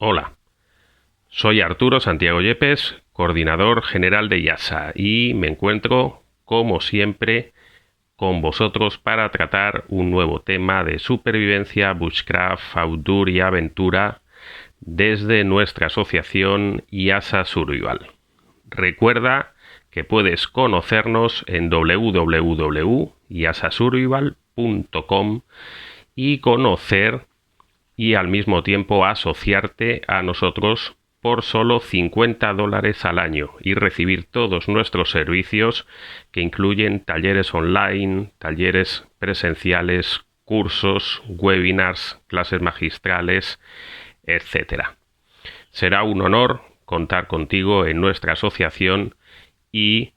Hola, soy Arturo Santiago Yepes, coordinador general de IASA, y me encuentro, como siempre, con vosotros para tratar un nuevo tema de supervivencia, bushcraft, outdoor y aventura desde nuestra asociación IASA Survival. Recuerda que puedes conocernos en www.iasasurvival.com y conocer y al mismo tiempo asociarte a nosotros por solo $50 al año y recibir todos nuestros servicios, que incluyen talleres online, talleres presenciales, cursos, webinars, clases magistrales, etc. Será un honor contar contigo en nuestra asociación y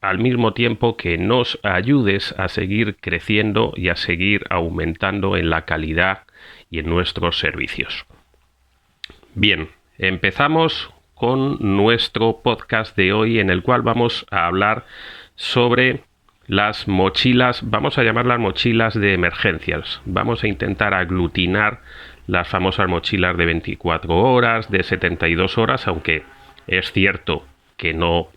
al mismo tiempo que nos ayudes a seguir creciendo y a seguir aumentando en la calidad y en nuestros servicios. Bien, empezamos con nuestro podcast de hoy, en el cual vamos a hablar sobre las mochilas, vamos a llamarlas mochilas de emergencias. Vamos a intentar aglutinar las famosas mochilas de 24 horas, de 72 horas, aunque es cierto que no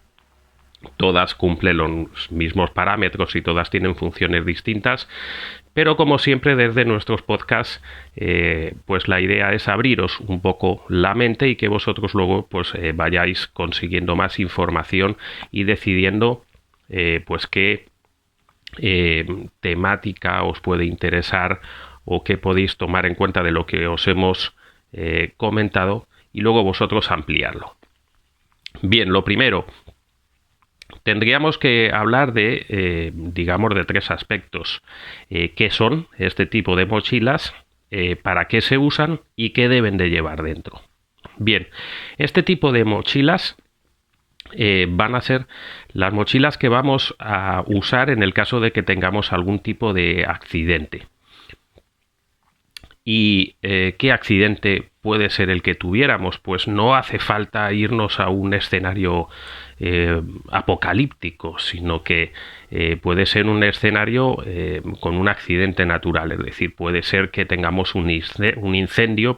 todas cumplen los mismos parámetros y todas tienen funciones distintas, pero como siempre desde nuestros podcasts pues la idea es abriros un poco la mente y que vosotros luego pues vayáis consiguiendo más información y decidiendo pues qué temática os puede interesar o qué podéis tomar en cuenta de lo que os hemos comentado y luego vosotros ampliarlo. Bien, lo primero, tendríamos que hablar de, digamos, de tres aspectos. ¿Qué son este tipo de mochilas? ¿Para qué se usan? ¿Y qué deben de llevar dentro? Bien, este tipo de mochilas van a ser las mochilas que vamos a usar en el caso de que tengamos algún tipo de accidente. ¿Y qué accidente puede ser el que tuviéramos? Pues no hace falta irnos a un escenario apocalíptico, sino que puede ser un escenario con un accidente natural, es decir, puede ser que tengamos un incendio,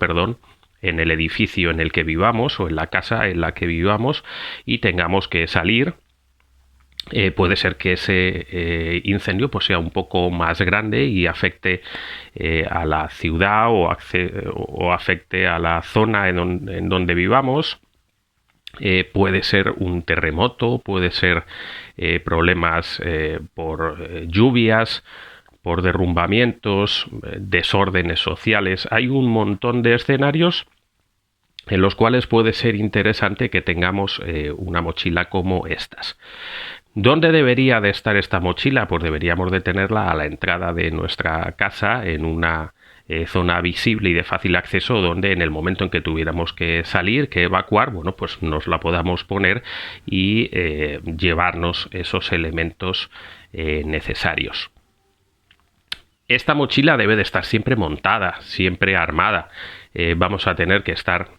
en el edificio en el que vivamos o en la casa en la que vivamos y tengamos que salir. Puede ser que ese incendio pues sea un poco más grande y afecte a la ciudad o afecte a la zona en donde vivamos. Puede ser un terremoto, puede ser problemas por lluvias, por derrumbamientos, desórdenes sociales. Hay un montón de escenarios en los cuales puede ser interesante que tengamos una mochila como estas. ¿Dónde debería de estar esta mochila? Pues deberíamos de tenerla a la entrada de nuestra casa, en una zona visible y de fácil acceso, donde en el momento en que tuviéramos que salir, que evacuar, bueno, pues nos la podamos poner y llevarnos esos elementos necesarios. Esta mochila debe de estar siempre montada, siempre armada. Vamos a tener que estar,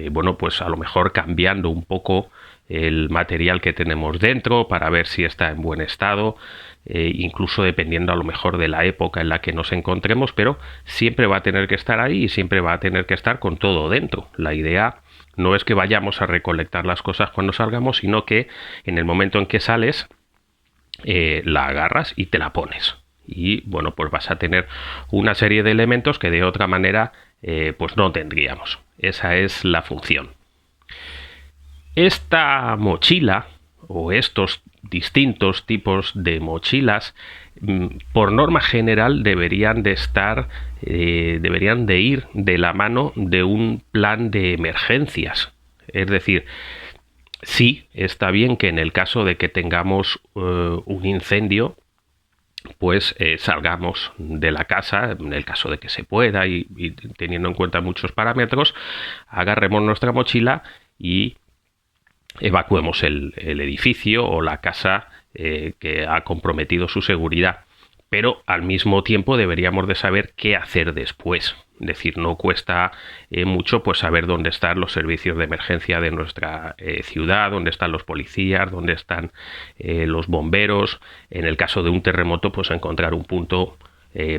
bueno, pues a lo mejor cambiando un poco el material que tenemos dentro para ver si está en buen estado, incluso dependiendo a lo mejor de la época en la que nos encontremos, pero siempre va a tener que estar ahí y siempre va a tener que estar con todo dentro. La idea no es que vayamos a recolectar las cosas cuando salgamos, sino que en el momento en que sales la agarras y te la pones. Y bueno, pues vas a tener una serie de elementos que de otra manera pues no tendríamos. Esa es la función. Esta mochila o estos distintos tipos de mochilas por norma general deberían de estar deberían de ir de la mano de un plan de emergencias. Es decir, sí está bien que en el caso de que tengamos un incendio pues salgamos de la casa, en el caso de que se pueda y teniendo en cuenta muchos parámetros, agarremos nuestra mochila y evacuemos el edificio o la casa que ha comprometido su seguridad. Pero al mismo tiempo deberíamos de saber qué hacer después. Es decir, no cuesta mucho pues saber dónde están los servicios de emergencia de nuestra ciudad, dónde están los policías, dónde están los bomberos. En el caso de un terremoto, pues encontrar un punto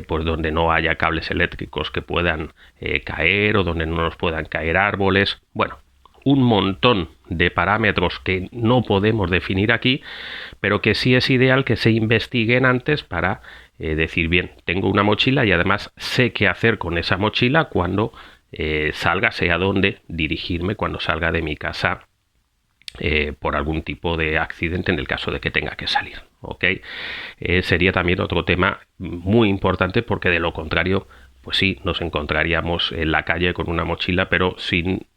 pues donde no haya cables eléctricos que puedan caer o donde no nos puedan caer árboles. Bueno, un montón de parámetros que no podemos definir aquí, pero que sí es ideal que se investiguen antes para decir, bien, tengo una mochila y además sé qué hacer con esa mochila cuando salga, sé a dónde dirigirme cuando salga de mi casa por algún tipo de accidente en el caso de que tenga que salir. ¿Ok? Sería también otro tema muy importante, porque de lo contrario, pues sí, nos encontraríamos en la calle con una mochila, pero sin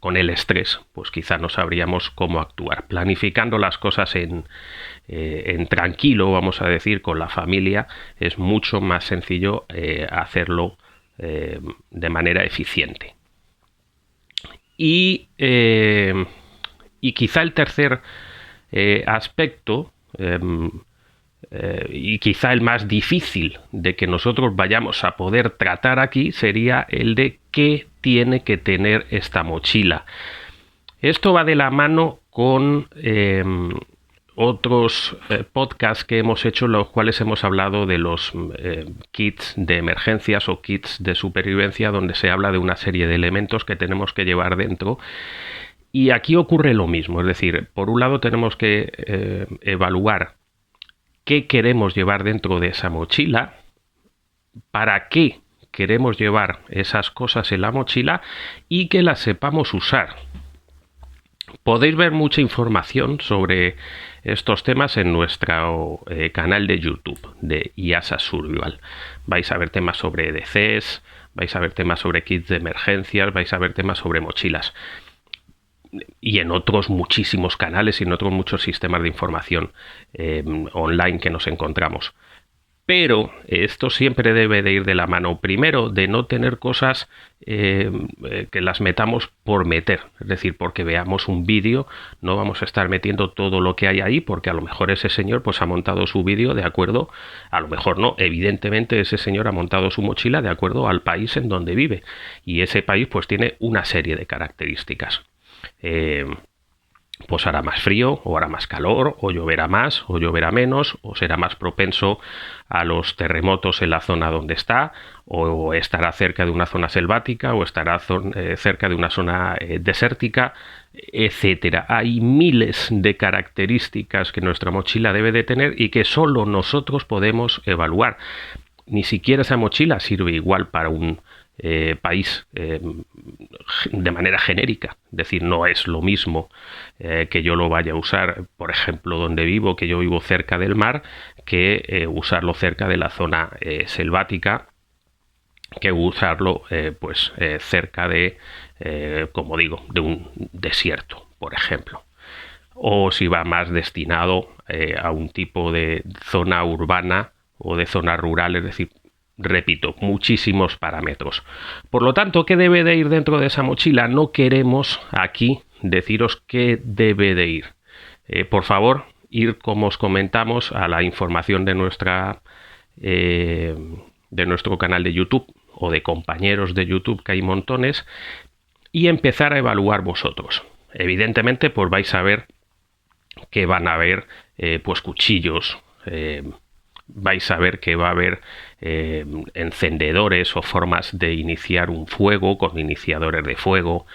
con el estrés, pues quizá no sabríamos cómo actuar. Planificando las cosas en tranquilo, vamos a decir, con la familia, es mucho más sencillo hacerlo de manera eficiente. Y quizá el tercer aspecto, y quizá el más difícil de que nosotros vayamos a poder tratar aquí, sería el de qué tiene que tener esta mochila. Esto va de la mano con otros podcasts que hemos hecho, en los cuales hemos hablado de los kits de emergencias o kits de supervivencia, donde se habla de una serie de elementos que tenemos que llevar dentro. Y aquí ocurre lo mismo, es decir, por un lado tenemos que evaluar qué queremos llevar dentro de esa mochila, para qué queremos llevar esas cosas en la mochila y que las sepamos usar. Podéis ver mucha información sobre estos temas en nuestro canal de YouTube de IASA Survival. Vais a ver temas sobre EDCs, vais a ver temas sobre kits de emergencias, vais a ver temas sobre mochilas. Y en otros muchísimos canales y en otros muchos sistemas de información online que nos encontramos. Pero esto siempre debe de ir de la mano, primero, de no tener cosas que las metamos por meter. Es decir, porque veamos un vídeo, no vamos a estar metiendo todo lo que hay ahí, porque a lo mejor ese señor pues ha montado su vídeo de acuerdo, a lo mejor no, evidentemente ese señor ha montado su mochila de acuerdo al país en donde vive. Y ese país pues tiene una serie de características. Pues hará más frío, o hará más calor, o lloverá más, o lloverá menos, o será más propenso a los terremotos en la zona donde está, o estará cerca de una zona selvática, o estará cerca de una zona desértica, etcétera. Hay miles de características que nuestra mochila debe de tener y que solo nosotros podemos evaluar. Ni siquiera esa mochila sirve igual para un país de manera genérica, es decir, no es lo mismo que yo lo vaya a usar, por ejemplo, donde vivo, que yo vivo cerca del mar, que usarlo cerca de la zona selvática, que usarlo cerca de, como digo, de un desierto, por ejemplo, o si va más destinado a un tipo de zona urbana o de zona rural, es decir, repito, muchísimos parámetros. Por lo tanto, ¿qué debe de ir dentro de esa mochila? No queremos aquí deciros qué debe de ir. Por favor, ir, como os comentamos, a la información de nuestro canal de YouTube o de compañeros de YouTube, que hay montones, y empezar a evaluar vosotros. Evidentemente, pues vais a ver que van a haber pues cuchillos, vais a ver que va a haber encendedores o formas de iniciar un fuego con iniciadores de fuego.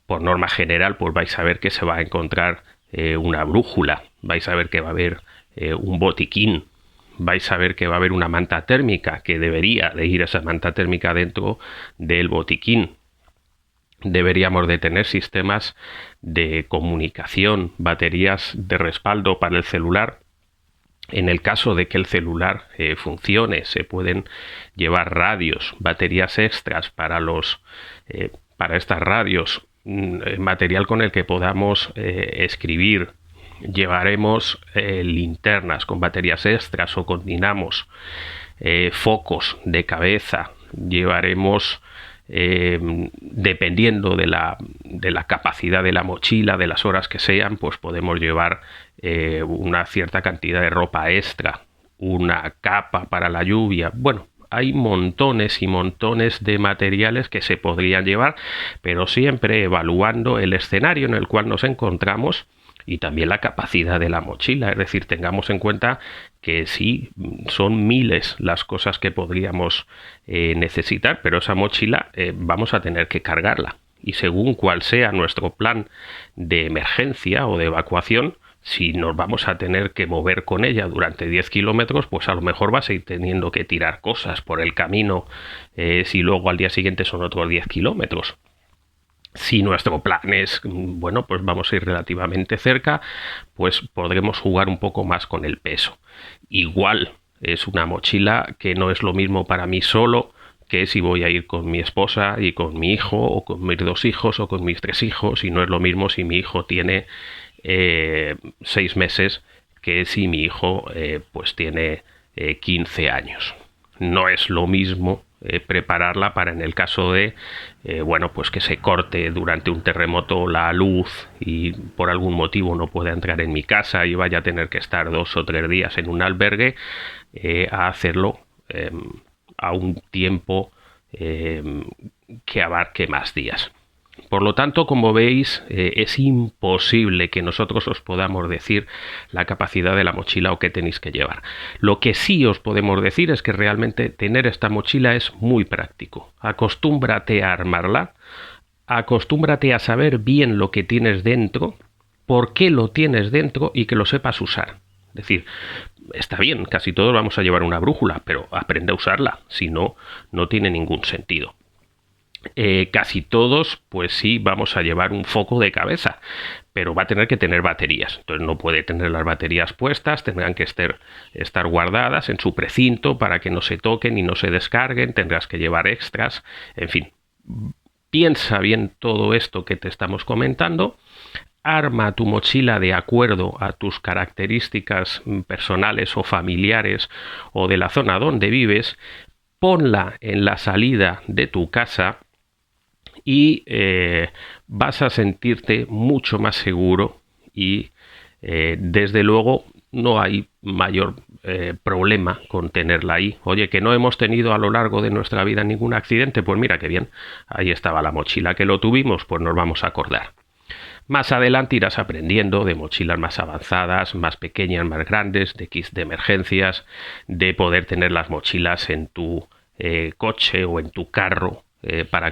Por norma general, pues vais a ver que se va a encontrar una brújula, vais a ver que va a haber un botiquín, vais a ver que va a haber una manta térmica, que debería de ir esa manta térmica dentro del botiquín. Deberíamos de tener sistemas de comunicación, baterías de respaldo para el celular. En el caso de que el celular funcione, se pueden llevar radios, baterías extras para estas radios, material con el que podamos escribir. Llevaremos linternas con baterías extras o con dinamos, focos de cabeza. Llevaremos, dependiendo de la capacidad de la mochila, de las horas que sean, pues podemos llevar una cierta cantidad de ropa extra, una capa para la lluvia. Bueno, hay montones y montones de materiales que se podrían llevar, pero siempre evaluando el escenario en el cual nos encontramos, y también la capacidad de la mochila. Es decir, tengamos en cuenta que sí, son miles las cosas que podríamos necesitar, pero esa mochila vamos a tener que cargarla. Y según cuál sea nuestro plan de emergencia o de evacuación, si nos vamos a tener que mover con ella durante 10 kilómetros, pues a lo mejor vas a ir teniendo que tirar cosas por el camino, si luego al día siguiente son otros 10 kilómetros. Si nuestro plan es, bueno, pues vamos a ir relativamente cerca, pues podremos jugar un poco más con el peso. Igual es una mochila que no es lo mismo para mí solo que si voy a ir con mi esposa y con mi hijo, o con mis 2 hijos, o con mis 3 hijos, y no es lo mismo si mi hijo tiene 6 meses que si mi hijo pues tiene 15 años. No es lo mismo prepararla para, en el caso de bueno, pues que se corte durante un terremoto la luz y por algún motivo no pueda entrar en mi casa y vaya a tener que estar 2 o 3 días en un albergue, a hacerlo a un tiempo que abarque más días. Por lo tanto, como veis, es imposible que nosotros os podamos decir la capacidad de la mochila o qué tenéis que llevar. Lo que sí os podemos decir es que realmente tener esta mochila es muy práctico. Acostúmbrate a armarla, acostúmbrate a saber bien lo que tienes dentro, por qué lo tienes dentro y que lo sepas usar. Es decir, está bien, casi todos vamos a llevar una brújula, pero aprende a usarla, si no, no tiene ningún sentido. Casi todos, pues sí, vamos a llevar un foco de cabeza, pero va a tener que tener baterías. Entonces no puede tener las baterías puestas, tendrán que estar guardadas en su precinto para que no se toquen y no se descarguen, tendrás que llevar extras, en fin. Piensa bien todo esto que te estamos comentando, arma tu mochila de acuerdo a tus características personales o familiares o de la zona donde vives, ponla en la salida de tu casa y vas a sentirte mucho más seguro y desde luego no hay mayor problema con tenerla ahí. Oye, que no hemos tenido a lo largo de nuestra vida ningún accidente, pues mira qué bien, ahí estaba la mochila que lo tuvimos, pues nos vamos a acordar. Más adelante irás aprendiendo de mochilas más avanzadas, más pequeñas, más grandes, de kits de emergencias, de poder tener las mochilas en tu coche o en tu carro, para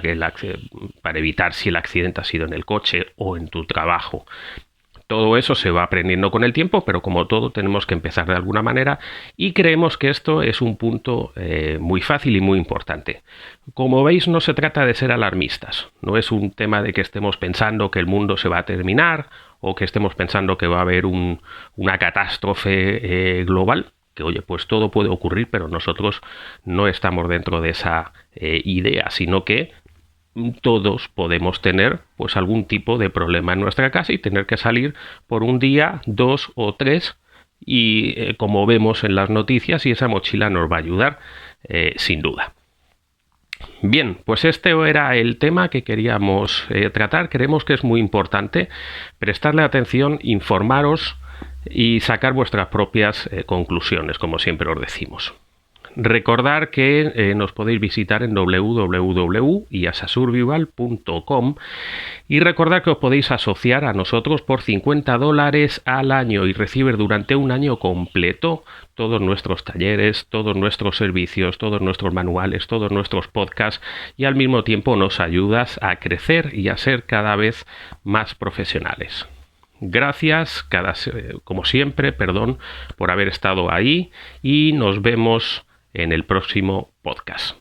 evitar si el accidente ha sido en el coche o en tu trabajo. Todo eso se va aprendiendo con el tiempo, pero como todo tenemos que empezar de alguna manera y creemos que esto es un punto muy fácil y muy importante. Como veis, no se trata de ser alarmistas, no es un tema de que estemos pensando que el mundo se va a terminar o que estemos pensando que va a haber una catástrofe global, que oye, pues todo puede ocurrir, pero nosotros no estamos dentro de esa idea, sino que todos podemos tener pues algún tipo de problema en nuestra casa y tener que salir por un día, 2 o 3 y como vemos en las noticias, y esa mochila nos va a ayudar sin duda. Bien, pues este era el tema que queríamos tratar. Creemos que es muy importante prestarle atención, informaros y sacar vuestras propias conclusiones, como siempre os decimos. Recordar que nos podéis visitar en www.iasasurvival.com y recordar que os podéis asociar a nosotros por $50 al año y recibir durante un año completo todos nuestros talleres, todos nuestros servicios, todos nuestros manuales, todos nuestros podcasts, y al mismo tiempo nos ayudas a crecer y a ser cada vez más profesionales. Gracias, como siempre, perdón por haber estado ahí, y nos vemos en el próximo podcast.